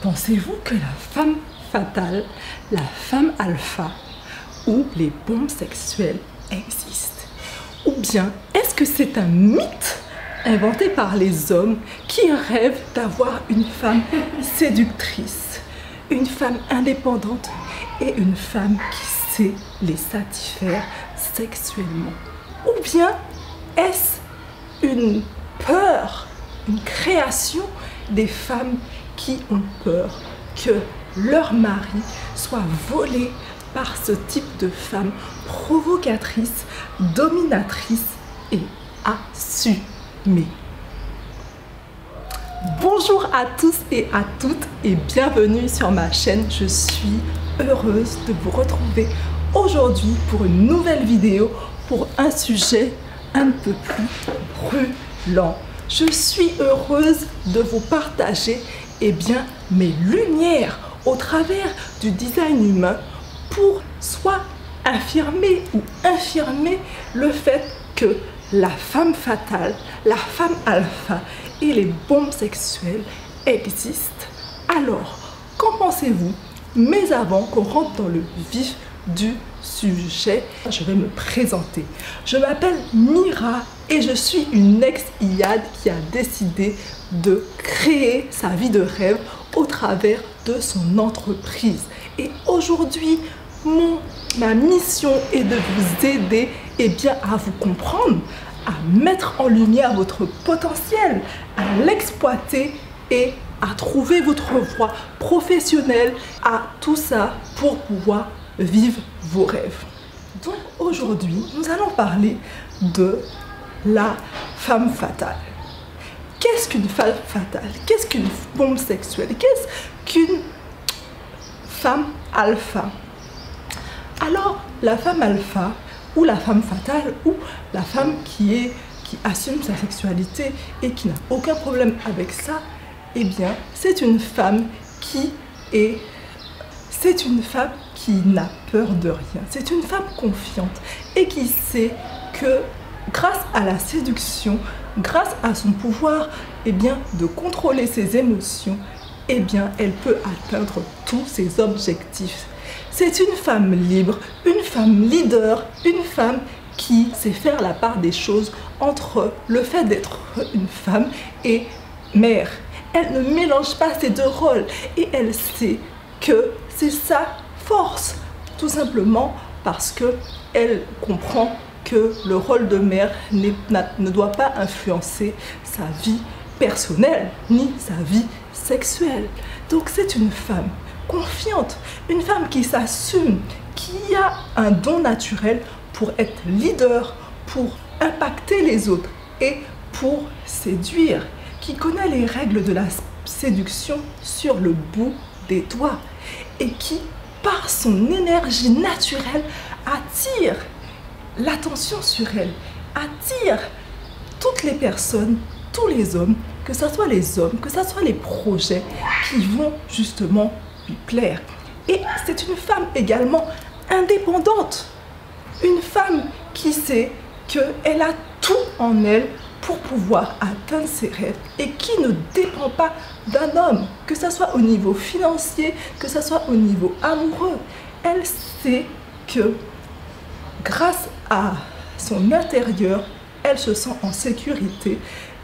Pensez-vous que la femme fatale, la femme alpha ou les bombes sexuelles existent? Ou bien est-ce que c'est un mythe inventé par les hommes qui rêvent d'avoir une femme séductrice, une femme indépendante et une femme qui sait les satisfaire sexuellement? Ou bien est-ce une peur, une création des femmes qui ont peur que leur mari soit volé par ce type de femme provocatrice, dominatrice et assumée? Bonjour à tous et à toutes et bienvenue sur ma chaîne. Je suis heureuse de vous retrouver aujourd'hui pour une nouvelle vidéo pour un sujet un peu plus brûlant. Je suis heureuse de vous partager mes lumières au travers du design humain pour soit affirmer ou infirmer le fait que la femme fatale, la femme alpha et les bombes sexuelles existent. Alors, qu'en pensez-vous? Mais avant qu'on rentre dans le vif du sujet, je vais me présenter. Je m'appelle Mira et je suis une ex-IAD qui a décidé de créer sa vie de rêve au travers de son entreprise. Et aujourd'hui, ma mission est de vous aider à vous comprendre, à mettre en lumière votre potentiel, à l'exploiter et à trouver votre voie professionnelle, à tout ça pour pouvoir vivre vos rêves. Donc aujourd'hui, nous allons parler de la femme fatale. Qu'est-ce qu'une femme fatale? Qu'est-ce qu'une bombe sexuelle? Qu'est-ce qu'une femme alpha? Alors, la femme alpha ou la femme fatale ou la femme qui assume sa sexualité et qui n'a aucun problème avec ça, eh bien, c'est une femme qui n'a peur de rien. C'est une femme confiante et qui sait que grâce à la séduction, grâce à son pouvoir de contrôler ses émotions, elle peut atteindre tous ses objectifs. C'est une femme libre, une femme leader, une femme qui sait faire la part des choses entre le fait d'être une femme et mère. Elle ne mélange pas ces deux rôles et elle sait que c'est sa force, tout simplement parce qu'elle comprend que le rôle de mère ne doit pas influencer sa vie personnelle ni sa vie sexuelle. Donc c'est une femme confiante, une femme qui s'assume, qui a un don naturel pour être leader, pour impacter les autres et pour séduire, qui connaît les règles de la séduction sur le bout des doigts et qui, par son énergie naturelle, attire l'attention sur elle, attire toutes les personnes, tous les hommes, que ce soit les hommes, que ce soit les projets qui vont justement lui plaire. Et c'est une femme également indépendante, une femme qui sait qu'elle a tout en elle pour pouvoir atteindre ses rêves et qui ne dépend pas d'un homme, que ce soit au niveau financier, que ce soit au niveau amoureux. Elle sait que grâce à son intérieur, elle se sent en sécurité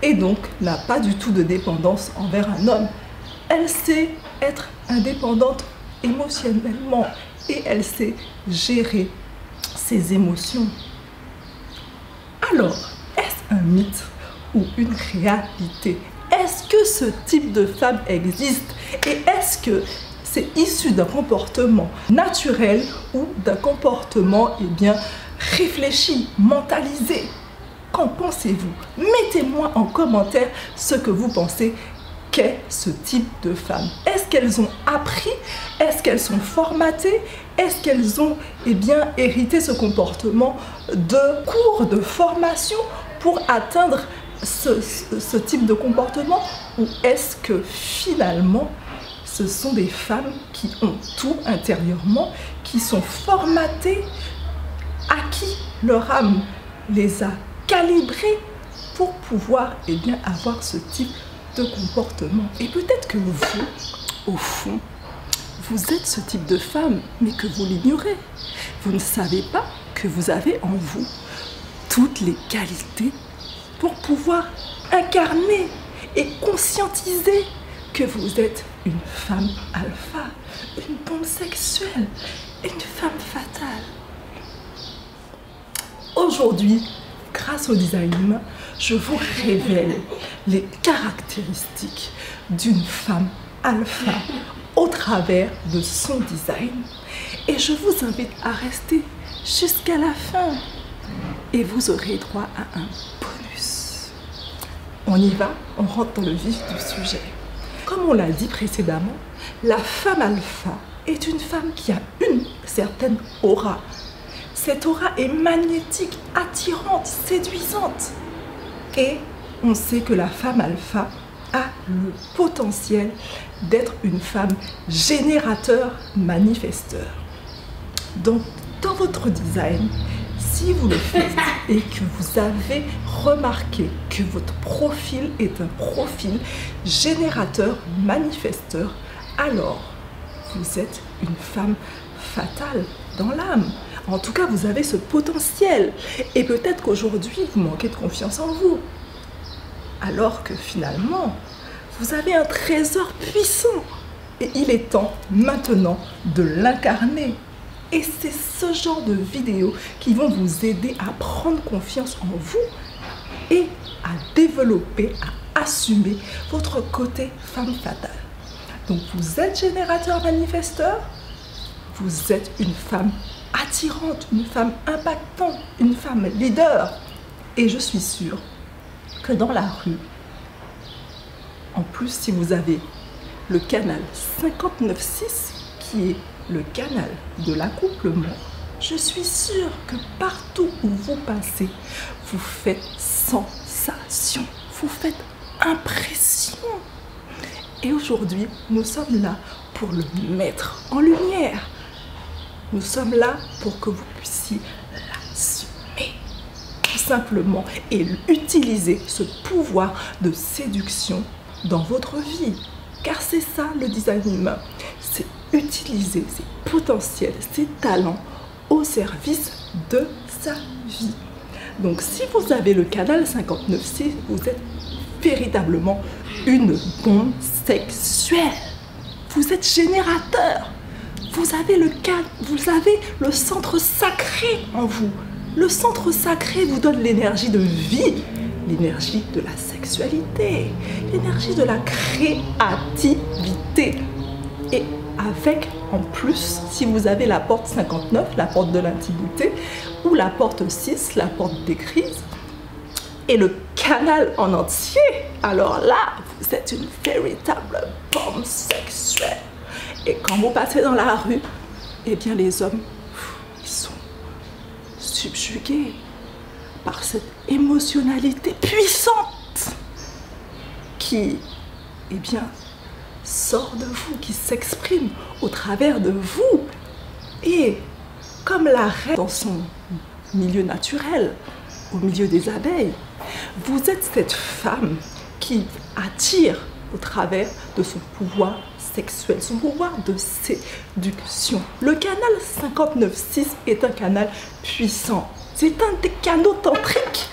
et donc n'a pas du tout de dépendance envers un homme. Elle sait être indépendante émotionnellement et elle sait gérer ses émotions. Alors, est-ce un mythe ou une réalité? Est-ce que ce type de femme existe? Et est-ce que c'est issu d'un comportement naturel ou d'un comportement réfléchi, mentalisé? Qu'en pensez-vous? Mettez-moi en commentaire ce que vous pensez qu'est ce type de femme. Est-ce qu'elles ont appris? Est-ce qu'elles sont formatées? Est-ce qu'elles ont hérité ce comportement de cours de formation pour atteindre ce type de comportement? Ou est-ce que finalement ce sont des femmes qui ont tout intérieurement, qui sont formatées, à qui leur âme les a calibrées pour pouvoir avoir ce type de comportement? Et peut-être que vous, Au fond, vous êtes ce type de femme, mais que vous l'ignorez. Vous ne savez pas que vous avez en vous toutes les qualités pour pouvoir incarner et conscientiser que vous êtes une femme alpha, une bombe sexuelle, une femme fatale. Aujourd'hui, grâce au design humain, je vous révèle les caractéristiques d'une femme alpha au travers de son design. Et je vous invite à rester jusqu'à la fin. Et vous aurez droit à un bonus. On y va, on rentre dans le vif du sujet. Comme on l'a dit précédemment, la femme alpha est une femme qui a une certaine aura. Cette aura est magnétique, attirante, séduisante. Et on sait que la femme alpha a le potentiel d'être une femme générateur, manifesteur. Donc, dans votre design, si vous le faites et que vous avez remarqué que votre profil est un profil générateur, manifesteur, alors vous êtes une femme fatale dans l'âme. En tout cas, vous avez ce potentiel. Et peut-être qu'aujourd'hui, vous manquez de confiance en vous. Alors que finalement, vous avez un trésor puissant. Et il est temps maintenant de l'incarner. Et c'est ce genre de vidéos qui vont vous aider à prendre confiance en vous et à développer, à assumer votre côté femme fatale. Donc vous êtes générateur manifesteur, vous êtes une femme attirante, une femme impactante, une femme leader. Et je suis sûre que dans la rue, en plus si vous avez le canal 59.6 qui est le canal de l'accouplement, je suis sûre que partout où vous passez, vous faites sensation, vous faites impression. Et aujourd'hui, nous sommes là pour le mettre en lumière. Nous sommes là pour que vous puissiez l'assumer, tout simplement, et utiliser ce pouvoir de séduction dans votre vie. Car c'est ça le design humain, c'est utiliser ses potentiels, ses talents au service de sa vie. Donc si vous avez le canal 59.6, vous êtes véritablement une bombe sexuelle. Vous êtes générateur. Vous avez le centre sacré en vous. Le centre sacré vous donne l'énergie de vie, l'énergie de la sexualité, l'énergie de la créativité. Et avec, en plus, si vous avez la porte 59, la porte de l'intimité, ou la porte 6, la porte des crises, et le canal en entier, alors là, vous êtes une véritable bombe sexuelle. Et quand vous passez dans la rue, eh bien les hommes, ils sont subjugués par cette émotionnalité puissante qui, eh bien, sort de vous, qui s'exprime au travers de vous. Et comme la reine dans son milieu naturel, au milieu des abeilles, vous êtes cette femme qui attire au travers de son pouvoir sexuel, son pouvoir de séduction. Le canal 59.6 est un canal puissant. C'est un des canaux tantriques.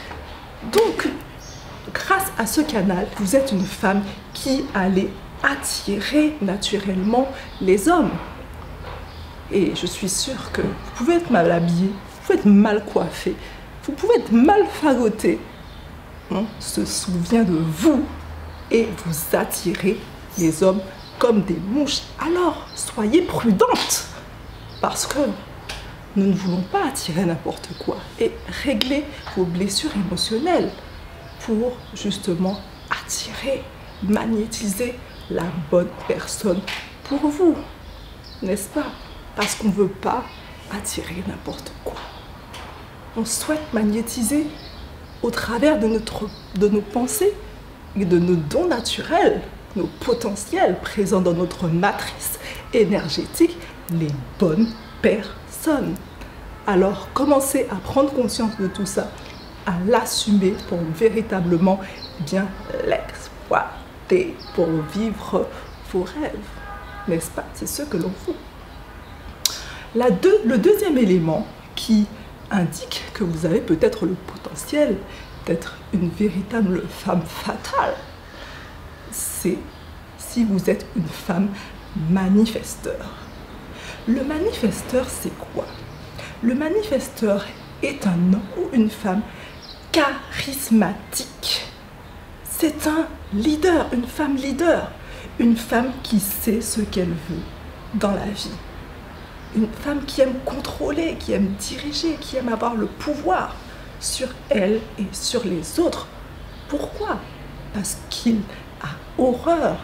Donc, grâce à ce canal, vous êtes une femme qui allait attirer naturellement les hommes. Et je suis sûre que vous pouvez être mal habillé, vous pouvez être mal coiffé, vous pouvez être mal fagoté. On se souvient de vous et vous attirez les hommes comme des mouches. Alors, soyez prudente parce que nous ne voulons pas attirer n'importe quoi et régler vos blessures émotionnelles pour justement attirer, magnétiser la bonne personne pour vous, n'est-ce pas? Parce qu'on ne veut pas attirer n'importe quoi. On souhaite magnétiser au travers de nos pensées et de nos dons naturels, nos potentiels présents dans notre matrice énergétique, les bonnes personnes. Alors, commencez à prendre conscience de tout ça, à l'assumer pour véritablement bien l'exploiter, pour vivre vos rêves. n'est-ce pas? C'est ce que l'on fait. Le deuxième élément qui indique que vous avez peut-être le potentiel d'être une véritable femme fatale, c'est si vous êtes une femme manifesteur. Le manifesteur, c'est quoi? Le manifesteur est un homme ou une femme charismatique. C'est un leader, une femme qui sait ce qu'elle veut dans la vie. Une femme qui aime contrôler, qui aime diriger, qui aime avoir le pouvoir sur elle et sur les autres. Pourquoi? Parce qu'il a horreur,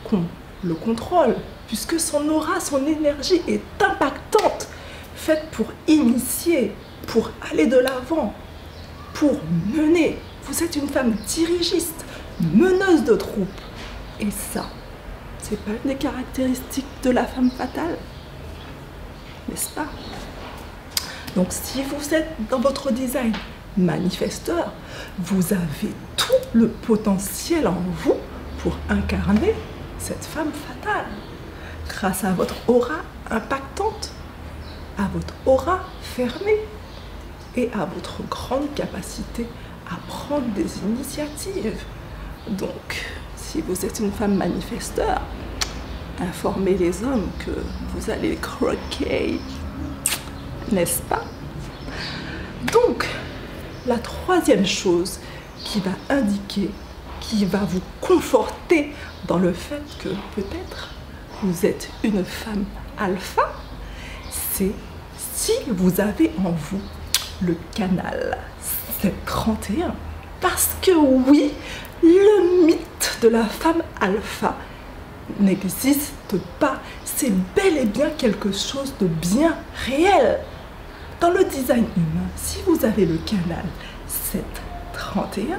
qu'on le contrôle, puisque son aura, son énergie est impactante, faite pour initier, pour aller de l'avant, pour mener. Vous êtes une femme dirigiste, meneuse de troupe. Et ça, c'est pas une des caractéristiques de la femme fatale, n'est-ce pas? Donc si vous êtes dans votre design manifesteur, vous avez tout le potentiel en vous pour incarner cette femme fatale, grâce à votre aura impactante, à votre aura fermée et à votre grande capacité à prendre des initiatives. Donc, si vous êtes une femme manifesteur, informez les hommes que vous allez croquer, n'est-ce pas? Donc, la troisième chose qui va indiquer, qui va vous conforter dans le fait que peut-être vous êtes une femme alpha, c'est si vous avez en vous le canal 731. Parce que oui, le mythe de la femme alpha n'existe pas. C'est bel et bien quelque chose de bien réel. Dans le design humain, si vous avez le canal 731,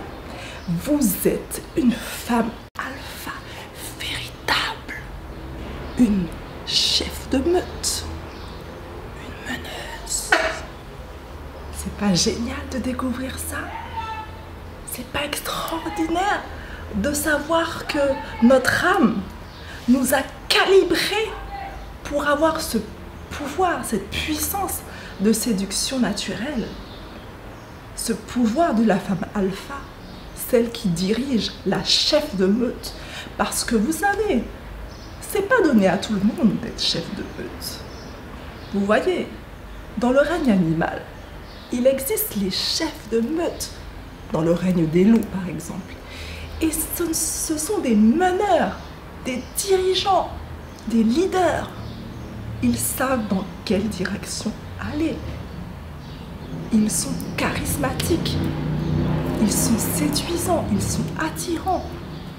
vous êtes une femme alpha véritable, une chef de meute, une meneuse. C'est pas génial de découvrir ça? C'est pas extraordinaire de savoir que notre âme nous a calibrés pour avoir ce pouvoir, cette puissance de séduction naturelle, ce pouvoir de la femme alpha, celle qui dirige, la chef de meute. Parce que vous savez, c'est pas donné à tout le monde d'être chef de meute. Vous voyez, dans le règne animal, il existe les chefs de meute, dans le règne des loups par exemple. Et ce sont des meneurs, des dirigeants, des leaders. Ils savent dans quelle direction aller. Ils sont charismatiques, ils sont séduisants, ils sont attirants.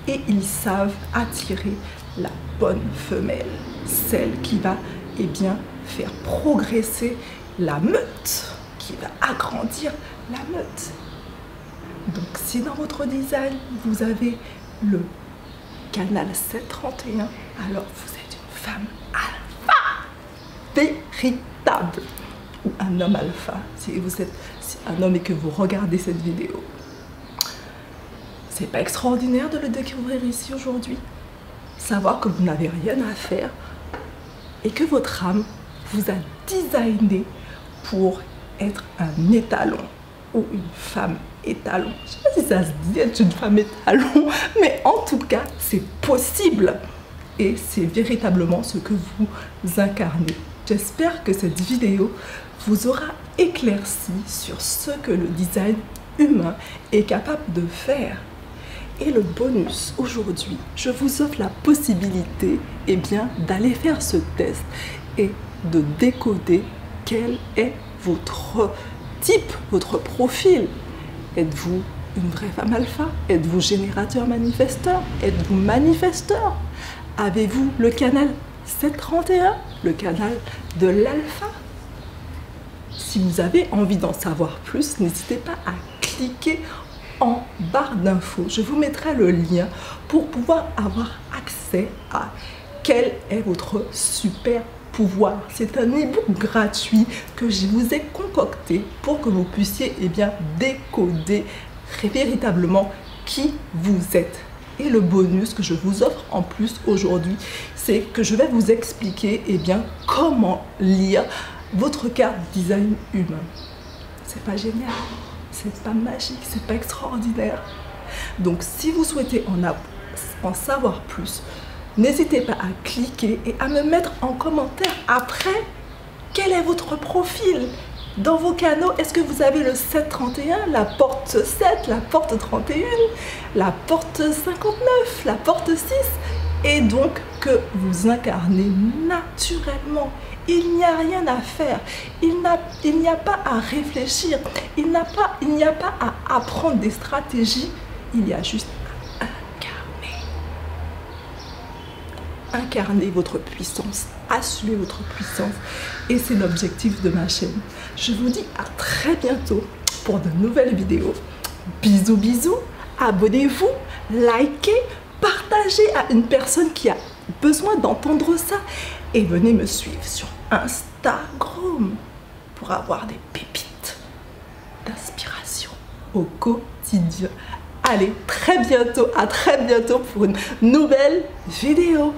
Et ils savent attirer la bonne femelle, celle qui va faire progresser la meute, qui va agrandir la meute. Donc si dans votre design vous avez le canal 731, alors vous êtes une femme alpha véritable, ou un homme alpha si vous êtes un homme et que vous regardez cette vidéo. C'est pas extraordinaire de le découvrir ici aujourd'hui? Savoir que vous n'avez rien à faire et que votre âme vous a designé pour être un étalon ou une femme étalon. Je ne sais pas si ça se dit être une femme étalon, mais en tout cas, c'est possible. Et c'est véritablement ce que vous incarnez. J'espère que cette vidéo vous aura éclairci sur ce que le design humain est capable de faire. Et le bonus, aujourd'hui, je vous offre la possibilité d'aller faire ce test et de décoder quel est votre type, votre profil. Êtes-vous une vraie femme alpha? Êtes-vous générateur manifesteur? Êtes-vous manifesteur? Avez-vous le canal 731, le canal de l'alpha? Si vous avez envie d'en savoir plus, n'hésitez pas à cliquer en barre d'infos. Je vous mettrai le lien pour pouvoir avoir accès à quel est votre super pouvoir. C'est un e-book gratuit que je vous ai concocté pour que vous puissiez décoder véritablement qui vous êtes Et le bonus que je vous offre en plus aujourd'hui, c'est que je vais vous expliquer comment lire votre carte design humain. C'est pas génial, c'est pas magique, c'est pas extraordinaire. Donc si vous souhaitez en savoir plus, n'hésitez pas à cliquer et à me mettre en commentaire après quel est votre profil. Dans vos canaux, est-ce que vous avez le 731, la porte 7, la porte 31, la porte 59, la porte 6? Et donc que vous incarnez naturellement. Il n'y a rien à faire, il n'y a pas à réfléchir, il n'y a pas à apprendre des stratégies, il y a juste à incarner votre puissance, assumer votre puissance. Et c'est l'objectif de ma chaîne. Je vous dis à très bientôt pour de nouvelles vidéos. Bisous, bisous, abonnez-vous, likez, partagez à une personne qui a besoin d'entendre ça. Et venez me suivre sur Instagram pour avoir des pépites d'inspiration au quotidien. Allez, à très bientôt pour une nouvelle vidéo.